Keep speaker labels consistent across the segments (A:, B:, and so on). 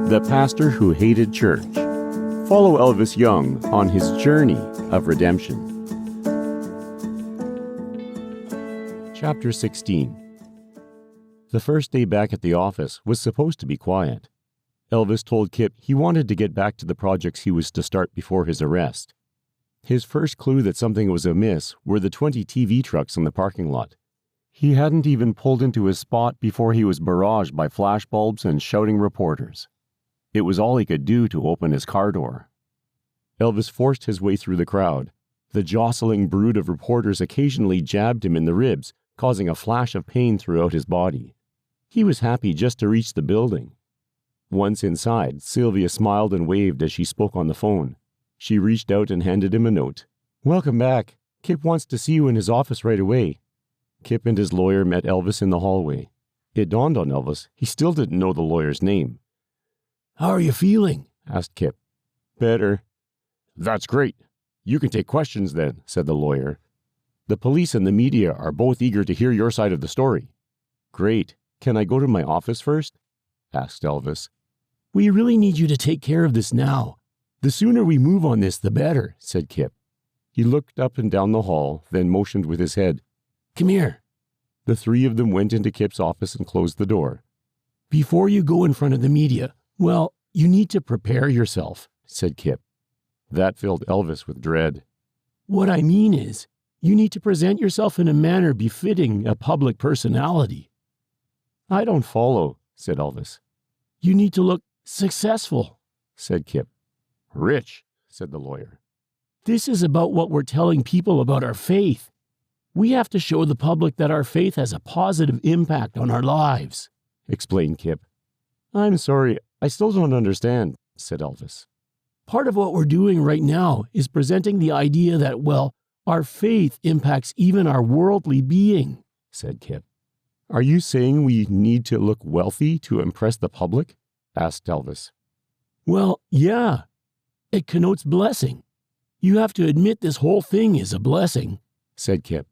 A: The Pastor Who Hated Church. Follow Elvis Jung on his journey of redemption. Chapter 16. The first day back at the office was supposed to be quiet. Elvis told Kip he wanted to get back to the projects he was to start before his arrest. His first clue that something was amiss were the 20 TV trucks in the parking lot. He hadn't even pulled into his spot before he was barraged by flashbulbs and shouting reporters. It was all he could do to open his car door. Elvis forced his way through the crowd. The jostling brood of reporters occasionally jabbed him in the ribs, causing a flash of pain throughout his body. He was happy just to reach the building. Once inside, Sylvia smiled and waved as she spoke on the phone. She reached out and handed him a note. "Welcome back. Kip wants to see you in his office right away." Kip and his lawyer met Elvis in the hallway. It dawned on Elvis he still didn't know the lawyer's name.
B: "How are you feeling?"
A: asked Kip. "Better." "That's great. You can take questions then," said the lawyer. "The police and the media are both eager to hear your side of the story." "Great. Can I go to my office first?" asked Elvis.
B: "We really need you to take care of this now. The sooner we move on this, the better," said Kip.
A: He looked up and down the hall, then motioned with his head.
B: "Come here."
A: The three of them went into Kip's office and closed the door.
B: "Before you go in front of the media, well, you need to prepare yourself," said Kip.
A: That filled Elvis with dread.
B: "What I mean is, you need to present yourself in a manner befitting a public personality."
A: "I don't follow," said Elvis.
B: "You need to look successful," said Kip.
A: "Rich," said the lawyer.
B: "This is about what we're telling people about our faith. We have to show the public that our faith has a positive impact on our lives," explained Kip.
A: "I'm sorry, I still don't understand," said Elvis.
B: "Part of what we're doing right now is presenting the idea that, well, our faith impacts even our worldly being," said Kip.
A: "Are you saying we need to look wealthy to impress the public?" asked Elvis.
B: "Well, yeah. It connotes blessing. You have to admit this whole thing is a blessing," said Kip.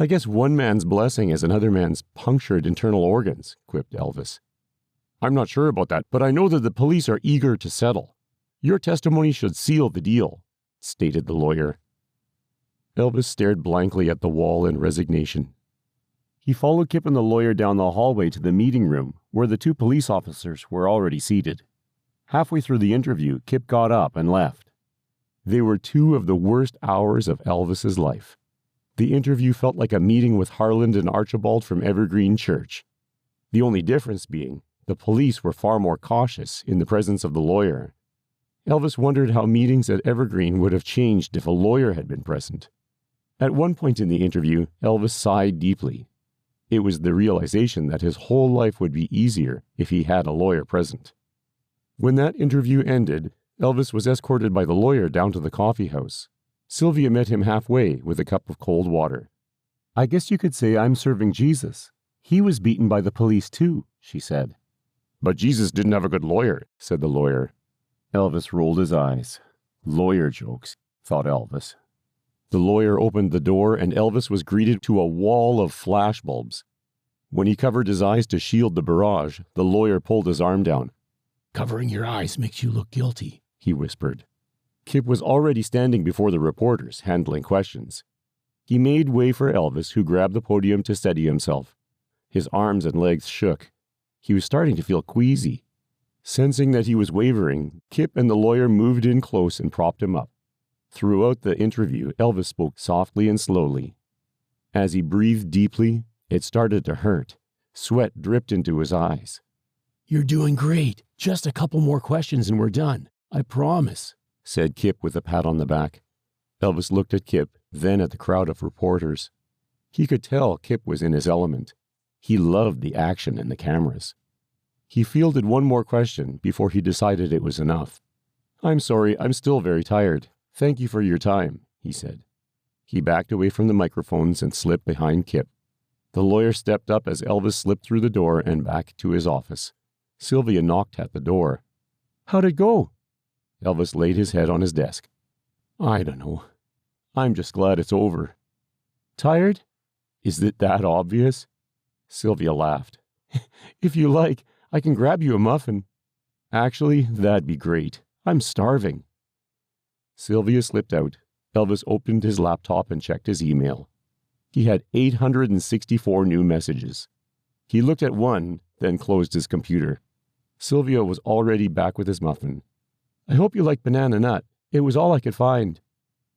A: "I guess one man's blessing is another man's punctured internal organs," quipped Elvis. "I'm not sure about that, but I know that the police are eager to settle. Your testimony should seal the deal," stated the lawyer. Elvis stared blankly at the wall in resignation. He followed Kip and the lawyer down the hallway to the meeting room, where the two police officers were already seated. Halfway through the interview, Kip got up and left. They were two of the worst hours of Elvis's life. The interview felt like a meeting with Harland and Archibald from Evergreen Church. The only difference being, the police were far more cautious in the presence of the lawyer. Elvis wondered how meetings at Evergreen would have changed if a lawyer had been present. At one point in the interview, Elvis sighed deeply. It was the realization that his whole life would be easier if he had a lawyer present. When that interview ended, Elvis was escorted by the lawyer down to the coffee house. Sylvia met him halfway with a cup of cold water. "I guess you could say I'm serving Jesus. He was beaten by the police too," she said. "But Jesus didn't have a good lawyer," said the lawyer. Elvis rolled his eyes. Lawyer jokes, thought Elvis. The lawyer opened the door and Elvis was greeted to a wall of flashbulbs. When he covered his eyes to shield the barrage, the lawyer pulled his arm down.
B: "Covering your eyes makes you look guilty," he whispered.
A: Kip was already standing before the reporters, handling questions. He made way for Elvis, who grabbed the podium to steady himself. His arms and legs shook. He was starting to feel queasy. Sensing that he was wavering, Kip and the lawyer moved in close and propped him up. Throughout the interview, Elvis spoke softly and slowly. As he breathed deeply, it started to hurt. Sweat dripped into his eyes.
B: "You're doing great. Just a couple more questions and we're done. I promise," said
A: Kip with a pat on the back. Elvis looked at Kip, then at the crowd of reporters. He could tell Kip was in his element. He loved the action and the cameras. He fielded one more question before he decided it was enough. "I'm sorry, I'm still very tired. Thank you for your time," he said. He backed away from the microphones and slipped behind Kip. The lawyer stepped up as Elvis slipped through the door and back to his office. Sylvia knocked at the door. "How'd it go?" Elvis laid his head on his desk. "I don't know. I'm just glad it's over." "Tired? Is it that obvious?" Sylvia laughed. "If you like, I can grab you a muffin." Actually, that'd be great. I'm starving. Sylvia slipped out. Elvis opened his laptop and checked his email. He had 864 new messages. He looked at one, then closed his computer. Sylvia was already back with his muffin. I hope you like banana nut. It was all I could find.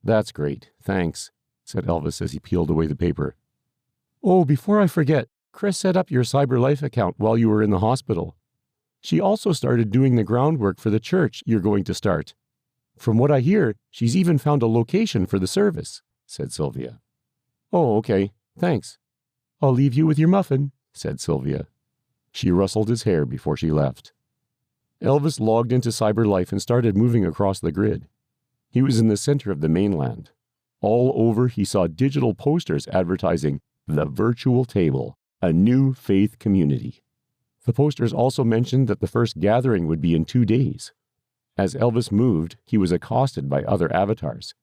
A: That's great, thanks, said Elvis as he peeled away the paper. Oh, before I forget, Chris set up your CyberLife account while you were in the hospital. She also started doing the groundwork for the church you're going to start. From what I hear, she's even found a location for the service, said Sylvia. Oh, okay, thanks. I'll leave you with your muffin, said Sylvia. She rustled his hair before she left. Elvis logged into CyberLife and started moving across the grid. He was in the center of the mainland. All over he saw digital posters advertising the virtual table, a new faith community. The posters also mentioned that the first gathering would be in 2 days. As Elvis moved, he was accosted by other avatars.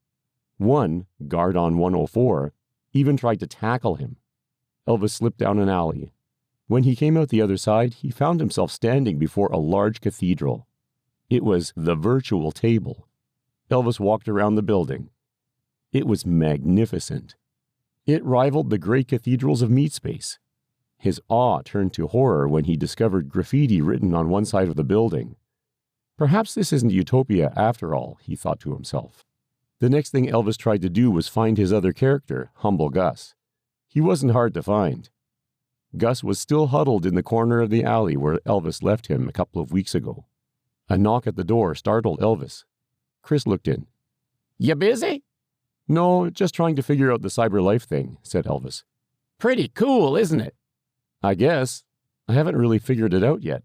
A: One, guard on 104, even tried to tackle him. Elvis slipped down an alley. When he came out the other side, he found himself standing before a large cathedral. It was the virtual table. Elvis walked around the building. It was magnificent. It rivaled the great cathedrals of Meatspace. His awe turned to horror when he discovered graffiti written on one side of the building. Perhaps this isn't utopia after all, he thought to himself. The next thing Elvis tried to do was find his other character, Humble Gus. He wasn't hard to find. Gus was still huddled in the corner of the alley where Elvis left him a couple of weeks ago. A knock at the door startled Elvis. Chris looked in. You busy? No, just trying to figure out the CyberLife thing, said Elvis. Pretty cool, isn't it? I guess. I haven't really figured it out yet.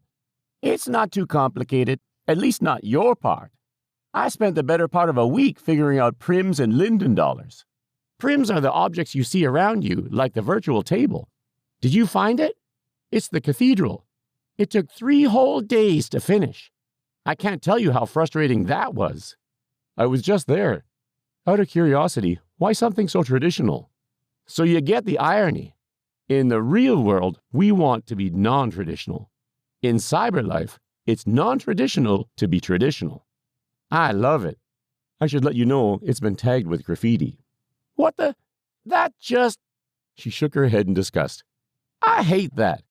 A: It's not too complicated, at least not your part. I spent the better part of a week figuring out prims and Linden dollars. Prims are the objects you see around you, like the virtual table. Did you find it? It's the cathedral. It took 3 whole days to finish. I can't tell you how frustrating that was. I was just there. Out of curiosity, why something so traditional? So you get the irony. In the real world, we want to be non-traditional. In CyberLife, it's non-traditional to be traditional. I love it. I should let you know it's been tagged with graffiti. What the? That just... She shook her head in disgust. I hate that.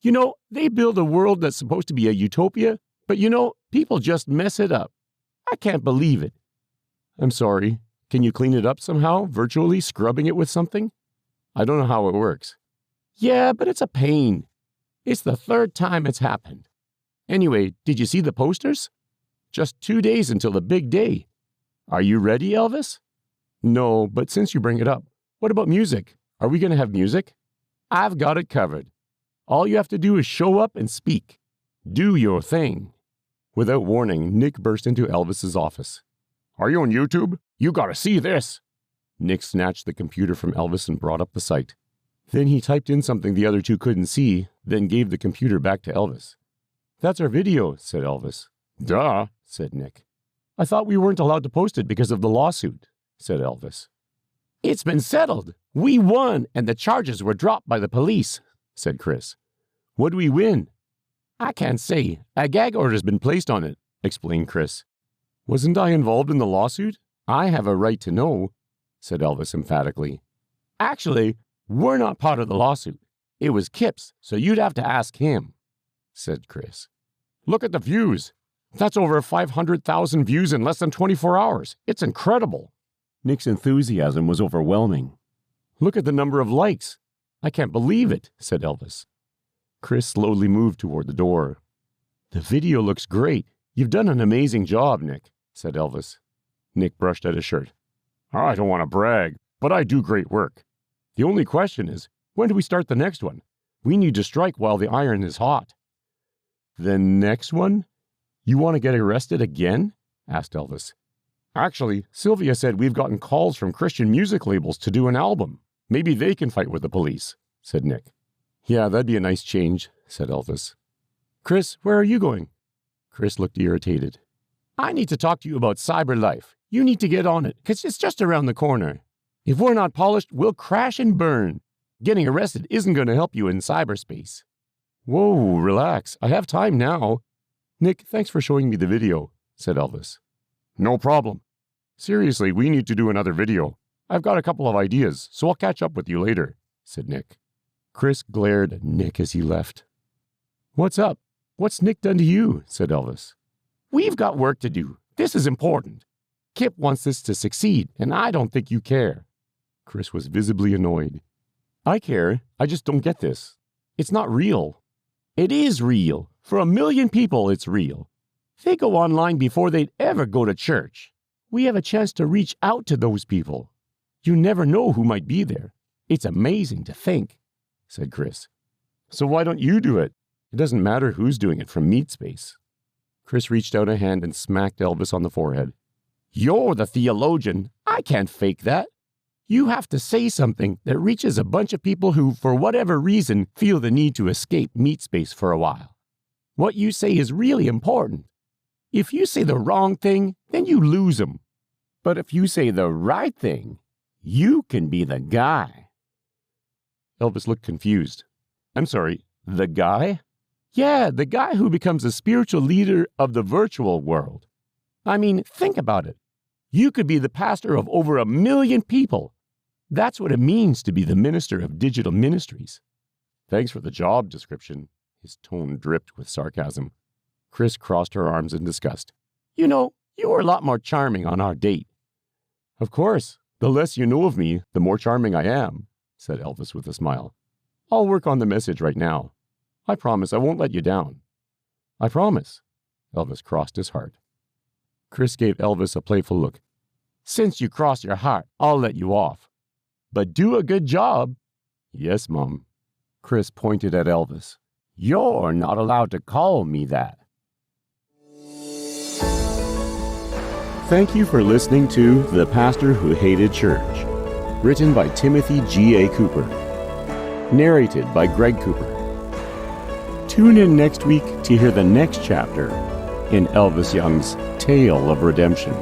A: You know, they build a world that's supposed to be a utopia, but you know, people just mess it up. I can't believe it. I'm sorry. Can you clean it up somehow, virtually scrubbing it with something? I don't know how it works. Yeah, but it's a pain. It's the 3rd time it's happened. Anyway, did you see the posters? Just 2 days until the big day. Are you ready, Elvis? No, but since you bring it up, what about music? Are we going to have music? I've got it covered. All you have to do is show up and speak. Do your thing. Without warning, Nick burst into Elvis's office. Are you on YouTube? You gotta see this. Nick snatched the computer from Elvis and brought up the site. Then he typed in something the other two couldn't see, then gave the computer back to Elvis. That's our video, said Elvis. Duh, said Nick. I thought we weren't allowed to post it because of the lawsuit, said Elvis. It's been settled. We won, and the charges were dropped by the police, said Chris. What'd we win? I can't say. A gag order's been placed on it, explained Chris. Wasn't I involved in the lawsuit? I have a right to know, said Elvis emphatically. Actually, we're not part of the lawsuit. It was Kip's, so you'd have to ask him, said Chris. Look at the views. That's over 500,000 views in less than 24 hours. It's incredible. Nick's enthusiasm was overwhelming. Look at the number of likes. I can't believe it, said Elvis. Chris slowly moved toward the door. The video looks great. You've done an amazing job, Nick, said Elvis. Nick brushed at his shirt. I don't want to brag, but I do great work. The only question is, when do we start the next one? We need to strike while the iron is hot. The next one? You want to get arrested again? Asked Elvis. Actually, Sylvia said we've gotten calls from Christian music labels to do an album. Maybe they can fight with the police, said Nick. Yeah, that'd be a nice change, said Elvis. Chris, where are you going? Chris looked irritated. I need to talk to you about CyberLife. You need to get on it, because it's just around the corner. If we're not polished, we'll crash and burn. Getting arrested isn't going to help you in cyberspace. Whoa, relax. I have time now. Nick, thanks for showing me the video, said Elvis. No problem. Seriously, we need to do another video. I've got a couple of ideas, so I'll catch up with you later, said Nick. Chris glared at Nick as he left. What's up? What's Nick done to you? Said Elvis. We've got work to do. This is important. Kip wants this to succeed, and I don't think you care. Chris was visibly annoyed. I care. I just don't get this. It's not real. It is real. For 1 million people, it's real. They go online before they'd ever go to church. We have a chance to reach out to those people. You never know who might be there. It's amazing to think, said Chris. So why don't you do it? It doesn't matter who's doing it from MeatSpace. Chris reached out a hand and smacked Elvis on the forehead. You're the theologian. I can't fake that. You have to say something that reaches a bunch of people who, for whatever reason, feel the need to escape MeatSpace for a while. What you say is really important. If you say the wrong thing, then you lose them. But if you say the right thing, you can be the guy. Elvis looked confused. I'm sorry, the guy? Yeah, the guy who becomes a spiritual leader of the virtual world. I mean, think about it. You could be the pastor of over 1 million people. That's what it means to be the minister of digital ministries. Thanks for the job description. His tone dripped with sarcasm. Chris crossed her arms in disgust. You know, you were a lot more charming on our date. Of course. The less you know of me, the more charming I am, said Elvis with a smile. I'll work on the message right now. I promise I won't let you down. I promise. Elvis crossed his heart. Chris gave Elvis a playful look. Since you crossed your heart, I'll let you off. But do a good job. Yes, Mom. Chris pointed at Elvis. You're not allowed to call me that. Thank you for listening to The Pastor Who Hated Church, written by Timothy G.A. Cooper, narrated by Greg Cooper. Tune in next week to hear the next chapter in Elvis Jung's Tale of Redemption.